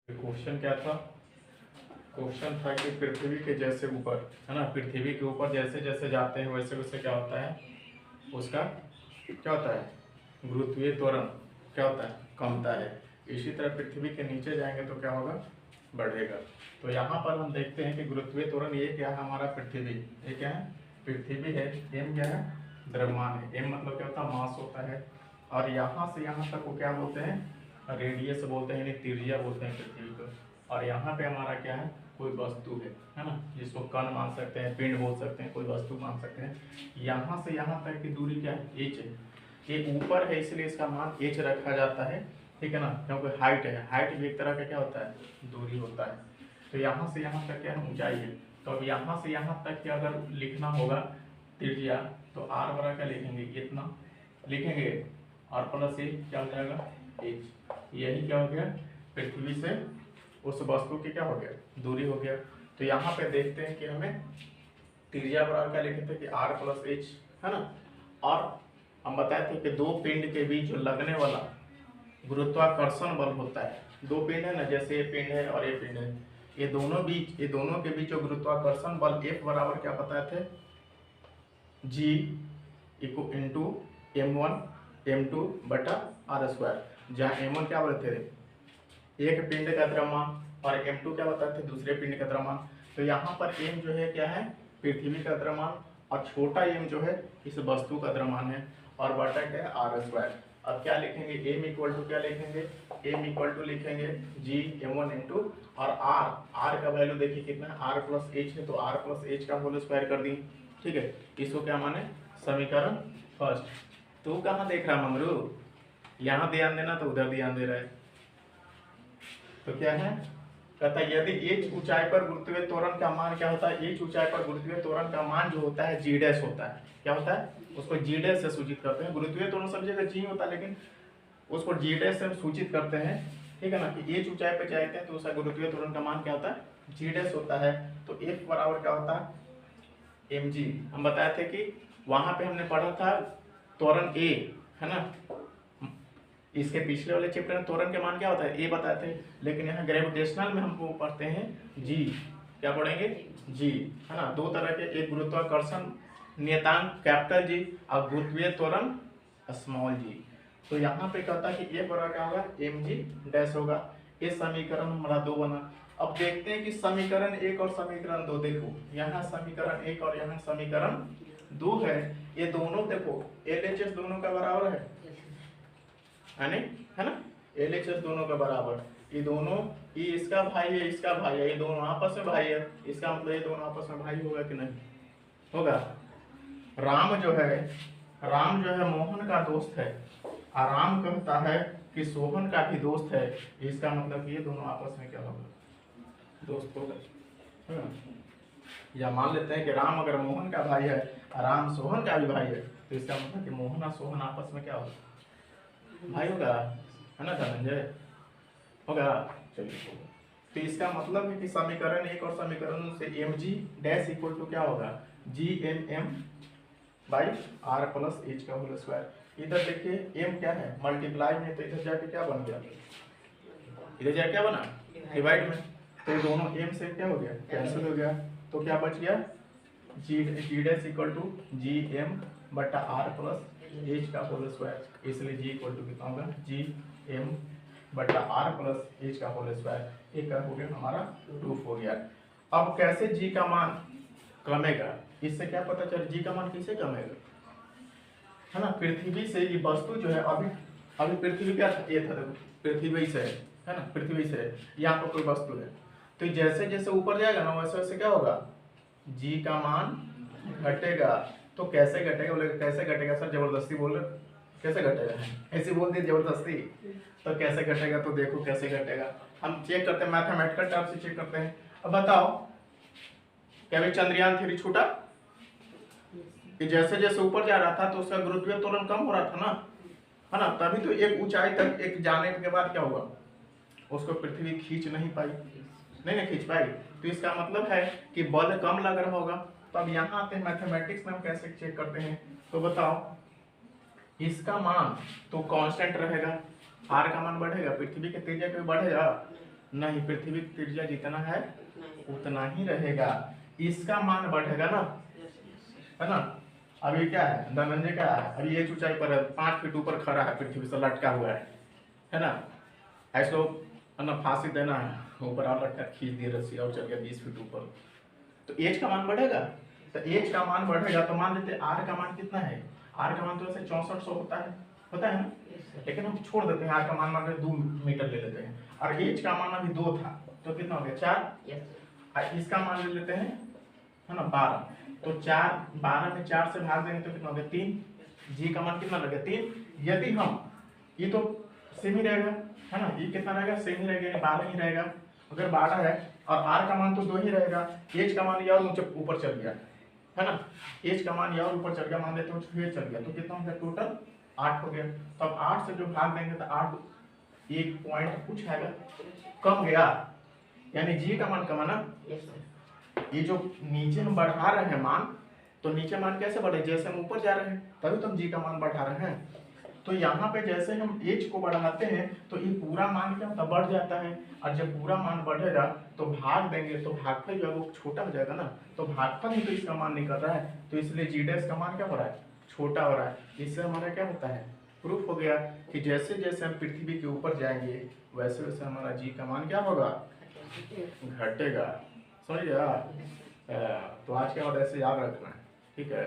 Question क्या था? Question था कि पृथ्वी के जैसे ऊपर, है ना, पृथ्वी के ऊपर जैसे जैसे जाते हैं वैसे वैसे क्या होता है, उसका क्या होता है, गुरुत्वीय त्वरण क्या होता है, कमता है। इसी तरह पृथ्वी के नीचे जाएंगे तो क्या होगा, बढ़ेगा। तो यहाँ पर हम देखते हैं कि गुरुत्वीय त्वरण ये क्या है, हमारा पृथ्वी, ये क्या है, पृथ्वी है। एम क्या है, द्रव्यमान है। एम मतलब क्या होता है, मास होता है। और यहाँ से यहाँ तक को क्या बोलते हैं, रेडियस बोलते हैं, यानी त्रिज्या बोलते हैं पृथ्वी को। और यहाँ पे हमारा क्या है, कोई वस्तु है ना, जिसको कण मान सकते हैं, पिंड बोल सकते हैं, कोई वस्तु मान सकते हैं। यहाँ से यहाँ तक की दूरी क्या है, एच है। ये ऊपर है इसलिए इसका मान एच रखा जाता है, ठीक है ना, क्योंकि हाइट है, हाइट भी एक तरह का क्या होता है, दूरी होता है। तो यहाँ से यहाँ तक क्या है, ऊंचाई है। तो अब यहाँ से यहाँ तक क्या अगर लिखना होगा त्रिज्या, तो आर बराबर क्या लिखेंगे, इतना लिखेंगे, और प्लस ए क्या हो जाएगा, एच। यही क्या हो गया, पृथ्वी से उस वस्तु की क्या हो गया, दूरी हो गया। तो यहाँ पे देखते हैं कि हमें त्रिज्या बराबर क्या लिखे थे कि आर प्लस एच, है ना। और हम बताए थे कि दो पिंड के बीच जो लगने वाला गुरुत्वाकर्षण बल होता है, दो पिंड है ना, जैसे ये पिंड है और ये पिंड है, ये दोनों के बीच जो गुरुत्वाकर्षण बल F बराबर क्या बताए थे, G इक्व इंटू M1 M2 बटा आर स्क्वायर। जहाँ M1 क्या बोले थे, एक पिंड का द्रव्यमान, और M2 क्या बताते थे, दूसरे पिंड का द्रव्यमान। तो यहाँ पर M जो है क्या है, पृथ्वी का द्रव्यमान, और छोटा m जो है इस वस्तु का द्रव्यमान है, और बटा क्या है, आर स्क्वायर। अब क्या लिखेंगे, m इक्वल टू क्या लिखेंगे, m इक्वल टू लिखेंगे g m1 m2, और r का वैल्यू देखिए कितना है, r प्लस एच है, तो r प्लस एच का होल स्क्वायर कर दी, ठीक है। इसको क्या माने, समीकरण फर्स्ट। तू कहाँ देख रहा मंगरू, यहाँ ध्यान देना तो उधर ध्यान दे रहा है। तो क्या है, कहता है यदि h ऊंचाई पर गुरुत्वीय त्वरण का मान क्या होता है, h ऊंचाई पर गुरुत्वीय त्वरण का मान जो होता है g डैश होता है, क्या होता है, उसको g डैश से सूचित करते हैं। गुरुत्वीय त्वरण सब जगह g होता है, लेकिन उसको g डैश से हम सूचित करते हैं, ठीक है ना, कि h ऊंचाई पर जाते हैं तो उसका गुरुत्वीय त्वरण का मान क्या होता है, g डैश होता है। तो F बराबर क्या होता है, mg। हम बताए थे कि वहां पे हमने पढ़ा था त्वरण a, है ना, इसके पिछले वाले चैप्टर में त्वरण के मान क्या होता है, ए बताए थे, लेकिन यहाँ ग्रेविटेशनल में हमको पढ़ते हैं जी, क्या पढ़ेंगे, जी, है ना। दो तरह के, एक गुरुत्वाकर्षण नियतांक कैपिटल जी, और गुरुत्वीय त्वरण स्मॉल जी। तो यहाँ पे कहता है कि ए बराबर क्या होगा, एम जी डैश होगा। ये समीकरण हमारा 2 बना। अब देखते हैं कि समीकरण 1 और समीकरण 2, देखो यहाँ समीकरण 1 और यहाँ समीकरण 2 है, ये दोनों देखो LHS दोनों का बराबर है ना, LHS दोनों का बराबर। ये दोनों, ये इसका भाई है, इसका भाई है, ये दोनों आपस में भाई है, इसका मतलब ये दोनों आपस में भाई होगा कि नहीं होगा। राम जो है मोहन का दोस्त है, और राम कहता है कि सोहन का भी दोस्त है, इसका मतलब ये दोनों आपस में क्या होगा, दोस्त होगा। या मान लेते हैं कि राम अगर मोहन का भाई है और राम सोहन का भी भाई है, तो इसका मतलब कि मोहन और सोहन आपस में क्या होगा, भाई होगा, है ना धनंजय, होगा। चलिए, तो इसका मतलब है कि समीकरण 1 और समीकरण 2 से m g dash equal to क्या होगा, g n m by r plus h का होल स्क्वायर। इधर देखिए m क्या है, मल्टीप्लाई में, तो इधर जाके क्या बन गया, इधर जाके क्या बना, डिवाइड में, तो दोनों m से क्या हो गया, कैंसिल हो गया। तो क्या बच गया, g dash equal to g m बटा आर प्लस एच का होल स्क्वायर। इसलिए जी इक्वल टू कितना होगा, जी एम बटा आर प्लस एच का होल स्क्वायर। एक हो गया हमारा प्रूफ हो गया। अब कैसे जी का मान कमेगा, इससे क्या पता चल, जी का मान कैसे कमेगा, है ना। पृथ्वी से ये वस्तु जो है, अभी पृथ्वी क्या था, ये था, देखो पृथ्वी से है ना, पृथ्वी से यहाँ पर कोई वस्तु है, तो जैसे जैसे ऊपर जाएगा ना वैसे वैसे क्या होगा, जी का मान घटेगा। तो कैसे घटेगा, बोले कैसे घटेगा सर, जबरदस्ती बोल रहे, कैसे घटेगा, ऐसे बोल दिए जबरदस्ती, तो कैसे घटेगा, तो देखो कैसे घटेगा। हम चेक करते हैं, मैथमेटिकल टर्म से चेक करते हैं। अब बताओ, क्या भी चंद्रयान 3 छूटा, कि जैसे जैसे ऊपर जा रहा था तो उसका गुरुत्वीय त्वरण कम हो रहा था ना, है ना, तभी तो एक ऊंचाई तक एक जाने के बाद क्या होगा, उसको पृथ्वी खींच नहीं पाई, नहीं खींच पाई। तो इसका मतलब है कि बल कम लग रहा होगा। तो अब यहाँ आते हैं मैथमेटिक्स में, हम कैसे चेक करते हैं, तो बताओ, इसका मान तो कांस्टेंट रहेगा, आर का मान बढ़ेगा, पृथ्वी के त्रिज्या भी बढ़ेगा, नहीं, पृथ्वी की त्रिज्या जितना है उतना ही रहेगा, इसका मान बढ़ेगा ना, है ना। अभी क्या है, धनंजय क्या है, अभी ये ऊंचाई पर है, 5 फीट ऊपर खड़ा है, पृथ्वी से लटका हुआ है ना। ऐसे है ना, फांसी देना है, ऊपर और लटका, खींच दिए रस्सी और चल गया 20 फीट ऊपर, तो एज का मान बढ़ेगा। तो एज का मान बढ़ेगा तो मान लेते आर का मान कितना है, आर का मान तो वैसे 6400 होता है ना, लेकिन हम छोड़ देते हैं, आर का मान मान 2 मीटर ले लेते हैं, और एज का मान अभी 2 था, तो कितना हो गया 4, इसका मान ले लेते हैं, है ना 12, तो 12 में 4 से भाग देंगे तो कितना हो गया 3, जी का मान कितना लगेगा 3। यदि हम ये तो सेम ही रहेगा, है ना, ये कितना रहेगा सेम ही रहेगा, 12 ही रहेगा, अगर 12 है और आर का मान तो 2 ही रहेगा, एज का मान और ऊंचे ऊपर चल गया, है ना, एज का मान और ऊपर चल गया, मान लेते हो 6 चल गया, तो कितना हो गया टोटल 8 हो गया। तो अब 8 से जो भाग देंगे तो 8 1 पॉइंट कुछ आएगा, कम गया, यानी जी का मान कम है ना। ये जो नीचे हम बढ़ा रहे हैं मान, तो नीचे मान कैसे बढ़े, जैसे हम ऊपर जा रहे हैं तभी तो हम जी का मान बढ़ा रहे हैं। तो यहाँ पे जैसे हम एज को बढ़ाते हैं तो ये पूरा मान क्या होता है, बढ़ जाता है, और जब पूरा मान बढ़ेगा तो भाग देंगे तो भागफल जो है वो छोटा हो जाएगा ना, तो भागफल ही तो इसका मान निकल रहा है, तो इसलिए जी डैश का मान क्या हो रहा है, छोटा हो रहा है। इससे हमारा क्या होता है, प्रूफ हो गया कि जैसे जैसे हम पृथ्वी के ऊपर जाएंगे वैसे वैसे हमारा जी का मान क्या होगा, घटेगा। समझ गया। तो आज के बाद ऐसे याद रखना है, ठीक है।